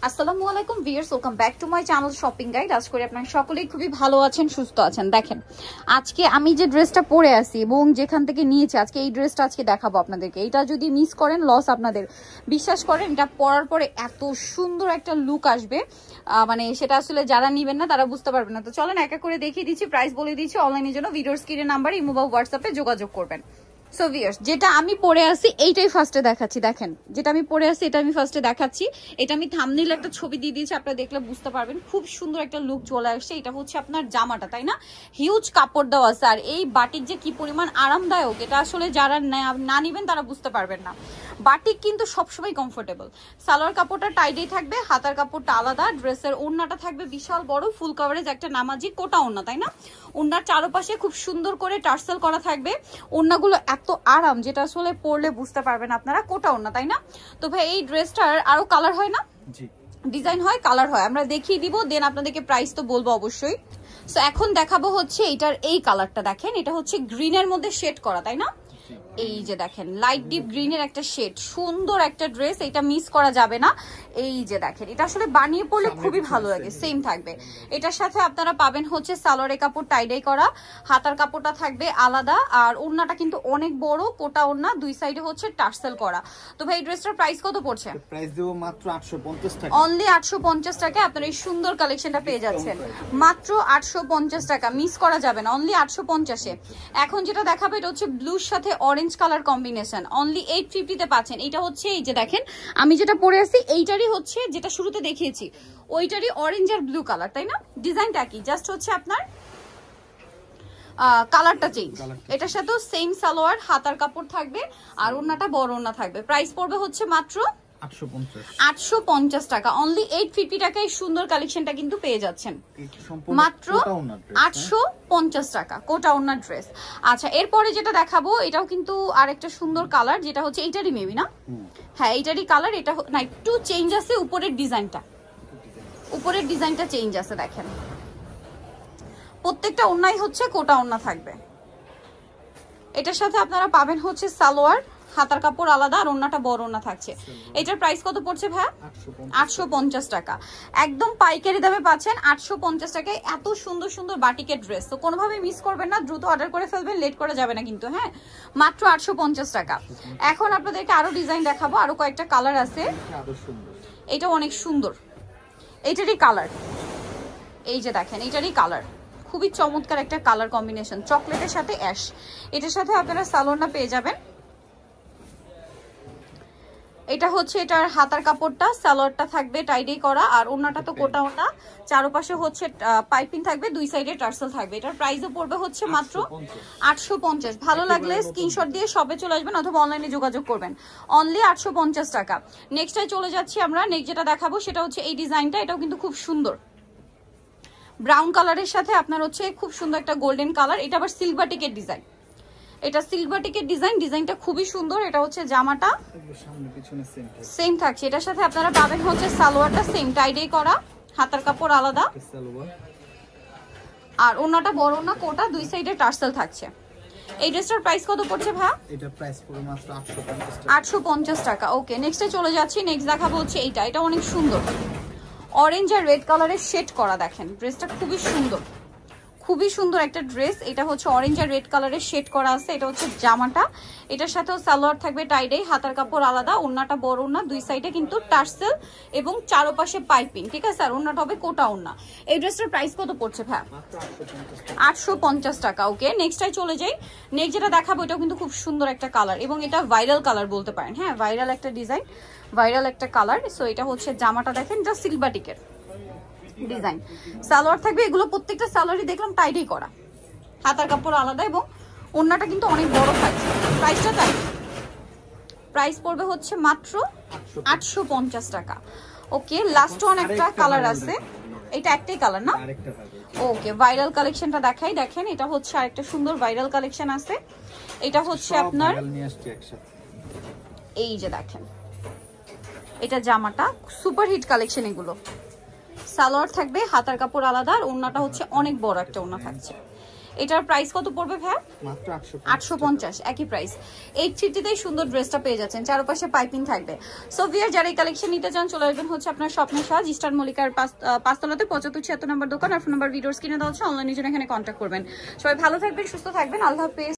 আসসালামু আলাইকুম viewers, welcome back to my channel shopping guide. আজ করে আপনারা সকলেই খুবই ভালো আছেন, সুস্থ আছেন। দেখেন আজকে আমি যে ড্রেসটা পরে আছি এবং যেখান থেকে নিয়েছি আজকে এই ড্রেসটা আজকে দেখাবো আপনাদেরকে। এটা যদি মিস করেন লস আপনাদের। বিশ্বাস করেন এটা পরার পরে এত সুন্দর একটা লুক আসবে, মানে সেটা আসলে যারা নেবেন না তারা বুঝতে পারবেন না। তো চলেন এক এক করে দেখিয়ে দিচ্ছি, প্রাইস বলে দিচ্ছি। অনলাইনের জন্য ভিডিওর স্ক্রিনের নাম্বার ইমো বা হোয়াটসঅ্যাপে যোগাযোগ করবেন। সো ভিউয়ার্স, যেটা আমি পরে আছি এইটাই ফার্স্টে দেখাচ্ছি। দেখেন যেটা আমি পরে আছি এটা আমি ফার্স্টে দেখাচ্ছি। এটা আমি থাম্বনেইলে একটা ছবি দিয়ে দিয়েছি, আপনারা দেখলে বুঝতে পারবেন। খুব সুন্দর একটা লুক চলে আসছে। এটা হচ্ছে আপনার জামাটা, তাই না? হিউজ কাপড় দেওয়া আছে। আর এই বাটিক যে কি পরিমাণ আরামদায়ক, এটা আসলে যারা না নিবেন তারা বুঝতে পারবেন না। বাটিক কিন্তু সবসময় কমফোর্টেবল। সালোয়ার কাপড়টা টাইটেই থাকবে, হাতার কাপড়টা আলাদা, ড্রেসের ওড়নাটা থাকবে বিশাল বড় ফুল কভারেজ একটা নামাজি কোটা ওড়না, তাই না? ওড়নার চারপাশে খুব সুন্দর করে টার্সেল করা থাকবে। ওড়নাগুলো এত আরাম যেটা আসলে পরলে বুঝতে পারবেন আপনারা, কোটা ওড়না, তাই না? তো ভাই এই ড্রেসটার আরো কালার হয় না? জি, ডিজাইন হয়, কালার হয়, আমরা দেখিয়ে দিব, দেন আপনাদেরকে প্রাইস তো বলবো অবশ্যই। সো এখন দেখাবো হচ্ছে এটার এই কালারটা। দেখেন এটা হচ্ছে গ্রিনের মধ্যে শেড করা, তাই না? এই যে দেখেন লাইট ডিপ গ্রিনের একটা শেড, সুন্দর একটা ড্রেস, এটা মিস করা যাবে না। এই যে দেখেন এটা আসলে বানিয়ে পড়লে খুবই ভালো লাগে, সেম থাকবে। এটার সাথে আপনারা পাবেন হচ্ছে সালোয়ারের কাপড় টাইডাই করা, হাতার কাপড়টা থাকবে আলাদা, আর ওড়নাটা কিন্তু অনেক বড় কোটা ওড়না, দুই সাইডে হচ্ছে টার্সেল করা। তো ভাই এই ড্রেসটার প্রাইস কত পড়ছে? প্রাইস দেব মাত্র 850 টাকা। অনলি 850 টাকায় আপনারা এই সুন্দর কালেকশনটা পেয়ে যাচ্ছেন, মাত্র 850 টাকা, মিস করা যাবে না, অনলি 850 এ। এখন যেটা দেখাবো এটা হচ্ছে ব্লুর সাথে অরেঞ্জ কালার কম্বিনেশন, অনলি 850 তে পাচ্ছেন। এটা হচ্ছে এই যে দেখেন আমি যেটা পরে আছি এইটারই হচ্ছে যেটা শুরুতে দেখিয়েছি ওইটারই অরেঞ্জ আর ব্লু কালার, তাই না? ডিজাইনটা কি, জাস্ট হচ্ছে আপনার কালারটা চেঞ্জ। এটার সাথেও সেম সালোয়ার, হাতার কাপড় থাকবে আর ওড়নাটা বড় ওড়না থাকবে। প্রাইস পড়বে হচ্ছে মাত্র 850 টাকা, অনলি 850 টাকায় সুন্দর কালেকশনটা কিন্তু পেয়ে যাচ্ছেন মাত্র 850 টাকা, কোটা ওড়না ড্রেস। আচ্ছা এরপরে যেটা দেখাবো এটাও কিন্তু আরেকটা সুন্দর কালার, যেটা হচ্ছে এইটারই মেবি না? হ্যাঁ এইটারই কালার। এটা না একটু চেঞ্জ আছে, উপরের ডিজাইনটা চেঞ্জ আছে। দেখেন প্রত্যেকটা ওড়নাই হচ্ছে কোটা ওড়না থাকবে। এটার সাথে আপনারা পাবেন হচ্ছে সালোয়ার, হাতার কাপড় আলাদা আর ওড়নাটা বড় ওড়না থাকছে। এটার প্রাইস কত পড়ছে ভাই? 850 টাকা, একদম পাইকারি দামে পাচ্ছেন 850 টাকায় এত সুন্দর সুন্দর বাটিকের ড্রেস। তো কোনোভাবে মিস করবেন না, দ্রুত অর্ডার করে ফেলবেন, লেট করা যাবে না কিন্তু। হ্যাঁ মাত্র 850 টাকা। এখন আপনাদেরকে আরো ডিজাইন দেখাবো, আরো কয়েকটা কালার আছে। এটা অনেক সুন্দর, এইটারই কালার, এই যে দেখেন এইটারই কালার, খুবই চমৎকার একটা কালার কম্বিনেশন, চকলেটের সাথে অ্যাশ। এটার সাথে আপনারা সালোয়ারটা পেয়ে যাবেন। এটা হচ্ছে এটার হাতার কাপড়টা, সালোয়ারটা থাকবে টাইডাই করা আর ওড়নাটা তো কোটা ওড়না, চারপাশে হচ্ছে পাইপিং থাকবে, দুই সাইডে টার্সেল থাকবে। এটার প্রাইসও পড়বে হচ্ছে মাত্র 850। ভালো লাগলে স্ক্রিনশট দিয়ে শপে চলে আসবেন অথবা অনলাইনে যোগাযোগ করবেন, অনলি 850 টাকা। নেক্সটে চলে যাচ্ছি আমরা। নেক্সট যেটা দেখাবো সেটা হচ্ছে এই ডিজাইনটা, এটাও কিন্তু খুব সুন্দর, ব্রাউন কালারের সাথে আপনার হচ্ছে খুব সুন্দর একটা গোল্ডেন কালার। এটা আবার সিল্ক বাটিকের ডিজাইন, এটা সিল্ক বাটিকের ডিজাইন, ডিজাইনটা খুবই সুন্দর। এটা হচ্ছে জামাটা সেম থাকছে, এটার সাথে আপনারা পাবেন হচ্ছে সালোয়ারটা সেম টাইডাই করা, হাতার কাপড় আলাদা আর ওড়নাটা বড় ওড়না কোটা, দুই সাইডে টার্সেল থাকছে। এই ড্রেসটার প্রাইস কত পড়ছে ভাই? এটা প্রাইস পড়বে মাত্র 850 টাকা। ওকে নেক্সটে চলে যাচ্ছি। নেক্সট দেখাবো হচ্ছে এইটা, এটা অনেক সুন্দর, অরেঞ্জ আর রেড কালারের শেড করা। দেখেন ড্রেসটা খুবই সুন্দর, খুবই সুন্দর একটা ড্রেস। এটা হচ্ছে অরেঞ্জ আর রেড কালারের শেড করা আছে। এটা হচ্ছে জামাটা, এটার সাথেও সালোয়ার থাকবে টাইডাই, হাতার কাপড় আলাদা, ওড়নাটা বড় ওড়না, দুই সাইডে কিন্তু টার্সেল এবং চারপাশে পাইপিং, ঠিক আছে? আর ওড়নাটা হবে কোটা ওড়না। এই ড্রেসটার প্রাইস কত পড়ছে ভাই? 850 টাকা। ওকে নেক্সটটাই চলে যাই। নেক্সট যেটা দেখাবো এটাও কিন্তু খুব সুন্দর একটা কালার এবং এটা ভাইরাল কালার বলতে পারেন। হ্যাঁ ভাইরাল একটা ডিজাইন, ভাইরাল একটা কালার। সো এটা হচ্ছে জামাটা, দেখেন জাস্ট সিল্ক বাটিকের ডিজাইন, সালোয়ার থাকবে, এগুলো প্রত্যেকটা সালোয়ারই দেখলাম টাইডাই করা, হাতার কাপড় আলাদা এবং ওড়নাটা কিন্তু অনেক বড় থাকছে। প্রাইসটা তাই, প্রাইস পড়বে হচ্ছে মাত্র 850 টাকা। ওকে লাস্ট ওয়ান একটা কালার আছে, এটা একটাই কালার না? ওকে ভাইরাল কালেকশনটা দেখাই। দেখেন এটা হচ্ছে আরেকটা সুন্দর ভাইরাল কালেকশন আছে। এটা হচ্ছে আপনার এই যে দেখেন এটা জামাটা, সুপার হিট কালেকশন এগুলো। সালোয়ার থাকবে, হাতার কাপড় আলাদা আর ওড়নাটা হচ্ছে অনেক বড় একটা ওড়না থাকছে। এটার প্রাইস কত পড়বে ভাই? মাত্র 850, একই প্রাইস। 850তেই সুন্দর ড্রেসটা পেয়ে যাচ্ছেন, চারপাশে পাইপিং থাকবে। সো ভিউয়ার যারা এই কালেকশন নিতে চান চলে আসবেন হচ্ছে আপনার স্বপ্নের সাজ, ইস্টার্ন মল্লিকার 5তলাতে 7576 নম্বর দোকান। আর ফোন নাম্বার ভিডিওস কিনে দেওয়া হচ্ছে, অনলাইনের জন্য এখানে কন্ট্যাক্ট করবেন। সবাই ভালো থাকবেন, সুস্থ থাকবেন, আল্লাহ হাফেজ।